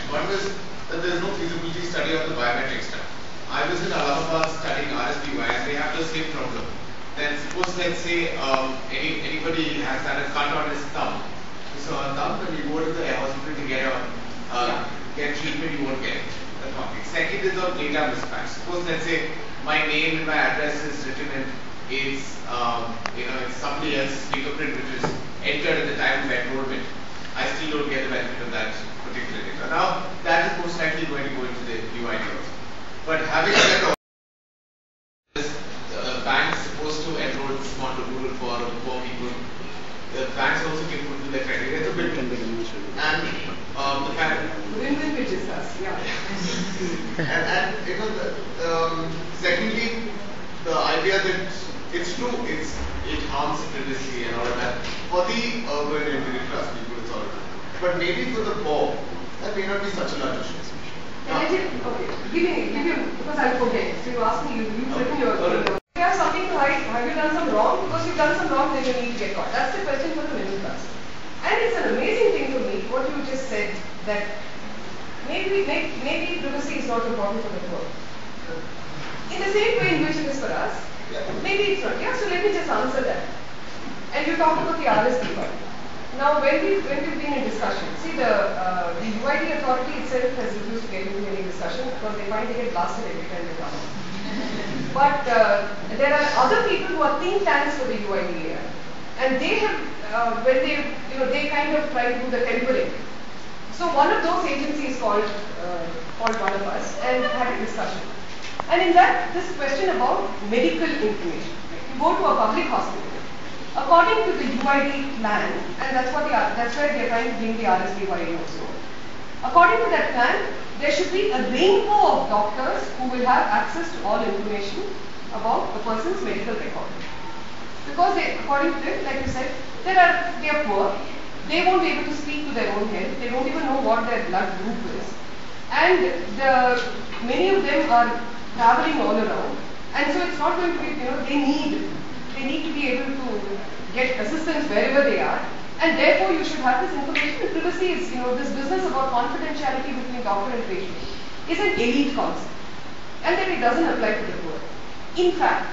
One was that there is no feasibility study on the biometric stuff. I was in Allahabad studying RSPY and they have the same problem. Then suppose let's say anybody has had a cut on his thumb. So a thumb, when you go to the hospital to get treatment, you won't get it. That's one thing. Second is on data mismatch. Suppose let's say my name and my address is written in it's somebody else's fingerprint which is entered at the time of enrollment. I still don't get the benefit of that particular data. Now that is most likely going to go into the UID also. But having said all this, the bank is supposed to enroll this amount of rural for poor people. The banks also can fulfill their criteria. It's a bit and the fact win-win which is us, yeah. and secondly, the idea that it's true, it harms privacy and all of that. For the urban and middle class people, it's all right. But maybe for the poor, that may not be such a large issue. Okay, give me, because I'll forget. So you asked me, you've written your. You have something to hide. Have you done some wrong? Because you've done some wrong, then you need to get caught. That's the question for the middle class. And it's an amazing thing to me, what you just said, that maybe privacy is not important for the poor. In the same way in which it is for us, maybe it's not. Yeah, so let me just answer that. And you talked about the RSP part. Now, when we've been in discussion, see the UID authority itself has refused to get into any discussion because they find they get blasted every time they come. But there are other people who are think tanks for the UID, and they have when they kind of try to do the tempering. So one of those agencies called one of us and had a discussion. And in that, this question about medical information. You go to a public hospital. According to the UID plan, and that's where they are trying to bring the RSPY in also. According to that plan, there should be a rainbow of doctors who will have access to all information about a person's medical record. Because according to them, like you said, they are poor. They won't be able to speak to their own health. They don't even know what their blood group is. And many of them are traveling all around. And so it's not going to be, they need to be able to get assistance wherever they are, and therefore you should have this information. And privacy is, this business about confidentiality between doctor and patient is an elite concept, and that it doesn't apply to the poor. In fact,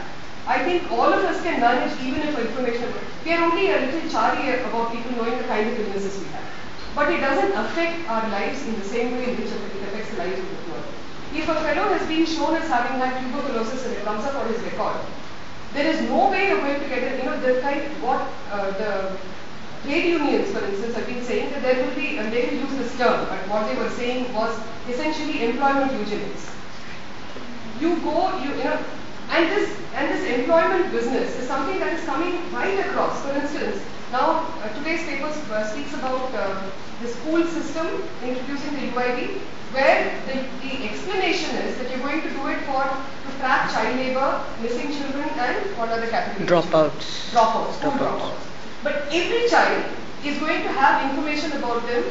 I think all of us can manage even if information. We are only a little chary about people knowing the kind of illnesses we have, but it doesn't affect our lives in the same way in which it affects the lives of the poor. If a fellow has been shown as having had tuberculosis and it comes up on his record, there is no way you're going to get it. The trade unions, for instance, have been saying that there will be, and they will use this term, but what they were saying was essentially employment eugenics. And this employment business is something that is coming right across. For instance, now today's paper speaks about the school system introducing the UID, where the explanation is that you're going to do it to track child labor, missing children, and what other categories? Dropouts. But every child is going to have information about them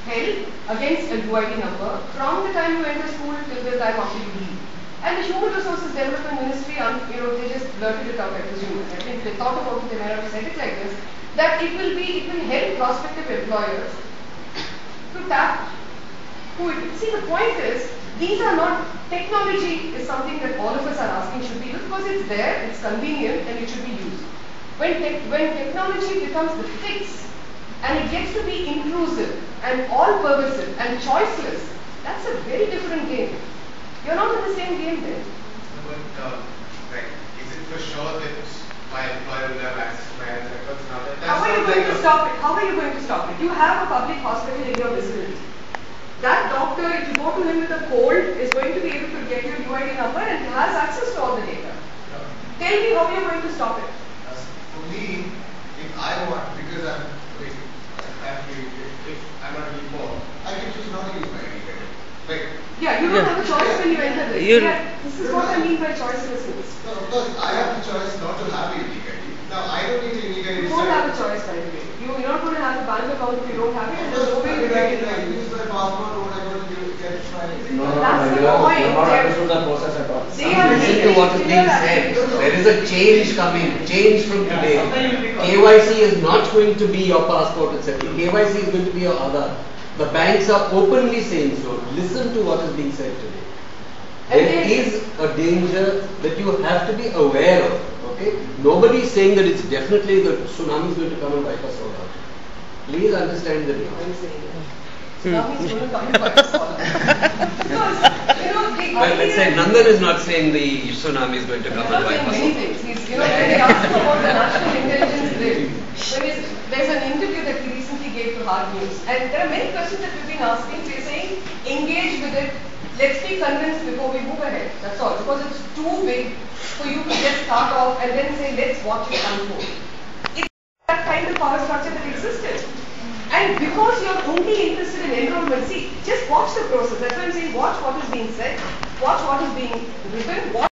held against a UID number from the time you enter school till the time after you leave. And the Human Resources Development Ministry, they just blurted it out, I presume. I think they thought about it, they might have said it like this, that it will help prospective employers to tap who it is. See, the point is, these are not, technology is something that all of us are asking should be used because it's there, it's convenient, and it should be used. When technology becomes the fix, and it gets to be inclusive, and all-pervasive, and choiceless, that's a very different game. You're not in the same game then. But is it for sure that my employer will have access to my health records now? How are you going to stop it? How are you going to stop it? You have a public hospital in your vicinity. That doctor, if you go to him with a cold, is going to be able to get your UID number and has access to all the data. Tell me how you're going to stop it. For me, if I want, because if I'm not really poor, I can choose not to use my ID card. Yeah, you don't have a choice when you enter this. This is what I mean by choicelessness. No, of course, I have the choice not to have a unique ID. Now, I don't need a unique ID. You won't have a choice, by the way. You're not going to have a bank account if you don't have it, and there's no way to get it. I use my passport, what I want to get it my ID. That's the point. You're not understood the process at all. Listen to what is being said. There is a change coming. Change from today. KYC is not going to be your passport, etc. KYC is going to be your Aadhaar. The banks are openly saying so. Listen to what is being said today. There is a danger that you have to be aware of. Okay? Nobody is saying that it's definitely the tsunami is going to come and wipe us all out. Please understand the nuance. I'm saying that. Tsunami is going to come and wipe us all out. Because, you know, Well, let's say Nandan is not saying the tsunami is going to come and wipe us many out. things. He's, when they asked him about the national intelligence bill, there's an interview that he recently gave to Hard News, and there are many questions that we've been asking. So you're saying, engage with it. Let's be convinced before we move ahead. That's all. Because it's too big for you to just start off and then say, let's watch it unfold. It's that kind of power structure that existed. And because you're only interested in enrollment, see, just watch the process. That's why I'm saying watch what is being said, watch what is being written, watch